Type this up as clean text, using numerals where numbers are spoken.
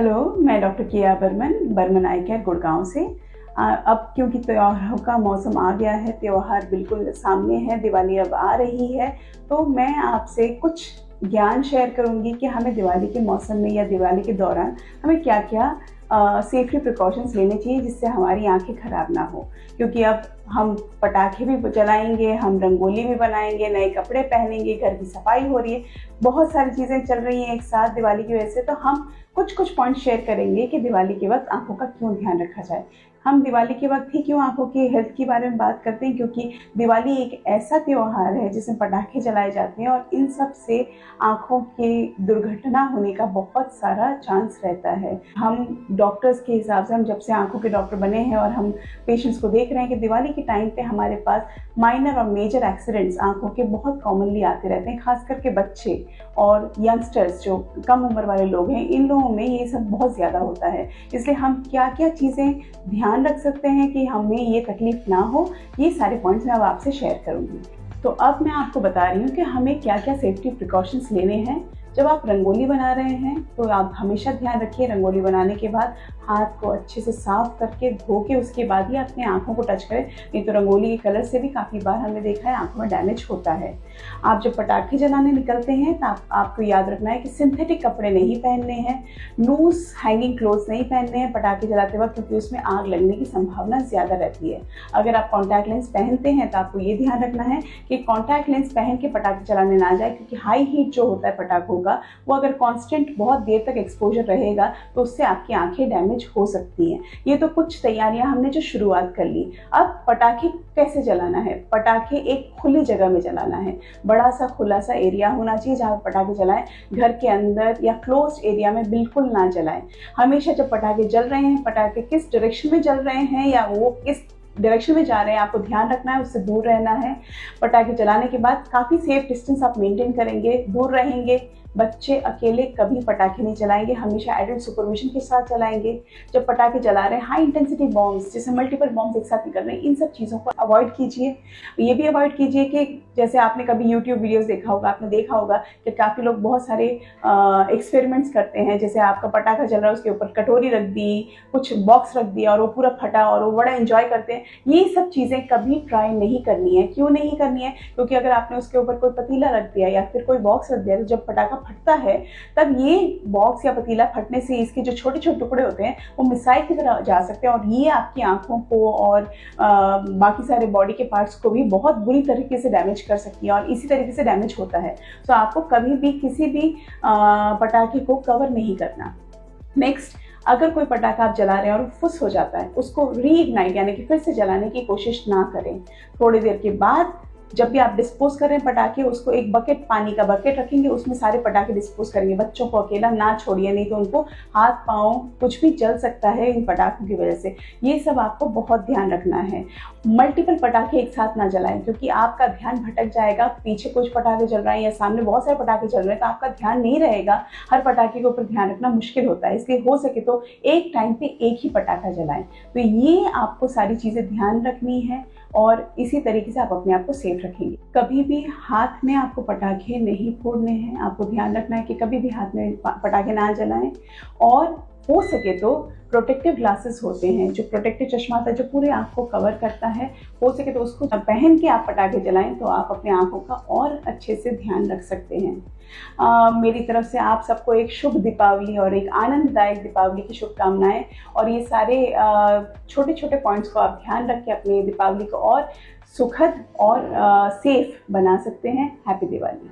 Hello, मैं doctor किया बर्मन आई care Gurgaon से। अब क्योंकि त्योहारों का मौसम आ गया है, त्यौहार बिल्कुल सामने है, दिवाली अब आ रही है, तो मैं आपसे कुछ ज्ञान शेयर करूंगी कि हमें दिवाली के मौसम में या दिवाली के दौरान हमें क्या क्या सेफ्टी प्रिकॉशंस लेने चाहिए जिससे हमारी आंखें खराब ना हो। क्योंकि अब हम पटाखे भी जलाएंगे, हम रंगोली भी बनाएंगे, नए कपड़े पहनेंगे, घर की सफाई हो रही है, बहुत सारी चीज़ें चल रही हैं एक साथ दिवाली की वजह से। तो हम कुछ पॉइंट शेयर करेंगे कि दिवाली के वक्त आंखों का क्यों ध्यान रखा जाए। हम दिवाली के वक्त ही क्यों आंखों की हेल्थ के बारे में बात करते हैं, क्योंकि दिवाली एक ऐसा त्यौहार है जिसमें पटाखे जलाए जाते हैं और इन सब से आंखों की दुर्घटना होने का बहुत सारा चांस रहता है। हम डॉक्टर्स के हिसाब से, हम जब से आंखों के डॉक्टर बने हैं और हम पेशेंट्स को देख रहे हैं कि दिवाली के टाइम पे हमारे पास माइनर और मेजर एक्सीडेंट्स आंखों के बहुत कॉमनली आते रहते हैं, खास करके बच्चे और यंगस्टर्स जो कम उम्र वाले लोग हैं, इन लोगों में ये सब बहुत ज़्यादा होता है। इसलिए हम क्या क्या चीज़ें ध्यान रख सकते हैं कि हमें ये तकलीफ ना हो, ये सारे पॉइंट्स मैं अब आपसे शेयर करूंगी। तो अब मैं आपको बता रही हूँ कि हमें क्या क्या सेफ्टी प्रिकॉशंस लेने हैं। जब आप रंगोली बना रहे हैं तो आप हमेशा ध्यान रखिए, रंगोली बनाने के बाद हाथ को अच्छे से साफ करके धो के उसके बाद ही अपने आंखों को टच करें, नहीं तो रंगोली के कलर से भी काफ़ी बार हमने देखा है आंखों में डैमेज होता है। आप जब पटाखे जलाने निकलते हैं तो आपको याद रखना है कि सिंथेटिक कपड़े नहीं पहनने हैं, लूज हैंगिंग क्लोथ्स नहीं पहनने हैं पटाखे जलाते वक्त, क्योंकि उसमें आग लगने की संभावना ज़्यादा रहती है। अगर आप कॉन्टैक्ट लेंस पहनते हैं तो आपको ये ध्यान रखना है कि कॉन्टैक्ट लेंस पहन के पटाखे चलाने ना जाए, क्योंकि हाई हीट जो होता है पटाखों का, वो अगर कांस्टेंट बहुत देर तक एक्सपोजर रहेगा तो उससे आपकी आंखें डैमेज हो सकती हैं। ये तो कुछ तैयारियां हमने जो शुरुआत कर ली। अब पटाखे कैसे जलाना है? पटाखे एक खुली जगह में जलाना है, बड़ा सा खुला सा एरिया होना चाहिए जहाँ पटाखे जलाएं। घर के अंदर या क्लोज्ड एरिया में बिल्कुल ना जलाएं। हमेशा जब पटाखे जल रहे हैं, पटाखे किस डायरेक्शन में जल रहे हैं या वो किस डायरेक्शन में जा रहे हैं, आपको ध्यान रखना है, उससे दूर रहना है। पटाखे चलाने के बाद काफ़ी सेफ डिस्टेंस आप मेंटेन करेंगे, दूर रहेंगे। बच्चे अकेले कभी पटाखे नहीं चलाएंगे, हमेशा एडल्ट सुपरविजन के साथ चलाएंगे। जब पटाखे जला रहे हैं, हाई इंटेंसिटी बॉम्ब्स जैसे मल्टीपल बॉम्ब्स एक साथ निकल रहे हैं, इन सब चीज़ों को अवॉइड कीजिए। ये भी अवॉइड कीजिए कि जैसे आपने कभी यूट्यूब वीडियोस देखा होगा, आपने देखा होगा कि काफ़ी लोग बहुत सारे एक्सपेरिमेंट्स करते हैं। जैसे आपका पटाखा जल रहा है, उसके ऊपर कटोरी रख दी, कुछ बॉक्स रख दिया और वो पूरा फटा और वो बड़ा एंजॉय करते हैं। ये सब चीज़ें कभी ट्राई नहीं करनी है। क्यों नहीं करनी है? क्योंकि अगर आपने उसके ऊपर कोई पतीला रख दिया या फिर कोई बॉक्स रख दिया, तो जब पटाखा फटता है तब ये बॉक्स या पतीला फटने से इसके जो छोटे छोटे टुकड़े होते हैं वो मिसाइल की तरह जा सकते हैं और ये आपकी आंखों को और बाकी सारे बॉडी के पार्ट्स को भी बहुत बुरी तरीके से डैमेज कर सकती है और इसी तरीके से डैमेज होता है। तो आपको कभी भी किसी भी पटाखे को कवर नहीं करना। नेक्स्ट, अगर कोई पटाखा आप जला रहे हैं और फुस हो जाता है, उसको रीइग्नाइट यानी कि फिर से जलाने की कोशिश ना करें। थोड़ी देर के बाद जब भी आप डिस्पोज कर रहे हैं पटाखे, उसको एक बकेट, पानी का बकेट रखेंगे, उसमें सारे पटाखे डिस्पोज करेंगे। बच्चों को अकेला ना छोड़िए, नहीं तो उनको हाथ पाँव कुछ भी जल सकता है इन पटाखों की वजह से। ये सब आपको बहुत ध्यान रखना है। मल्टीपल पटाखे एक साथ ना जलाएं, क्योंकि आपका ध्यान भटक जाएगा। पीछे कुछ पटाखे जल रहे हैं या सामने बहुत सारे पटाखे चल रहे हैं तो आपका ध्यान नहीं रहेगा। हर पटाखे के ऊपर ध्यान रखना मुश्किल होता है, इसलिए हो सके तो एक टाइम पे एक ही पटाखा जलाएं। तो ये आपको सारी चीज़ें ध्यान रखनी है और इसी तरीके से आप अपने आप को सेफ रखेंगे। कभी भी हाथ में आपको पटाखे नहीं फोड़ने हैं। आपको ध्यान रखना है कि कभी भी हाथ में पटाखे ना जलाएं और हो सके तो प्रोटेक्टिव ग्लासेस होते हैं, जो प्रोटेक्टिव चश्मा आता है जो पूरे आँख को कवर करता है, हो सके तो उसको पहन के आप पटाखे जलाएं तो आप अपने आँखों का और अच्छे से ध्यान रख सकते हैं। मेरी तरफ से आप सबको एक शुभ दीपावली और एक आनंददायक दीपावली की शुभकामनाएं। और ये सारे छोटे छोटे पॉइंट्स को आप ध्यान रख के अपनी दीपावली को और सुखद और सेफ बना सकते हैं। हैप्पी दिवाली।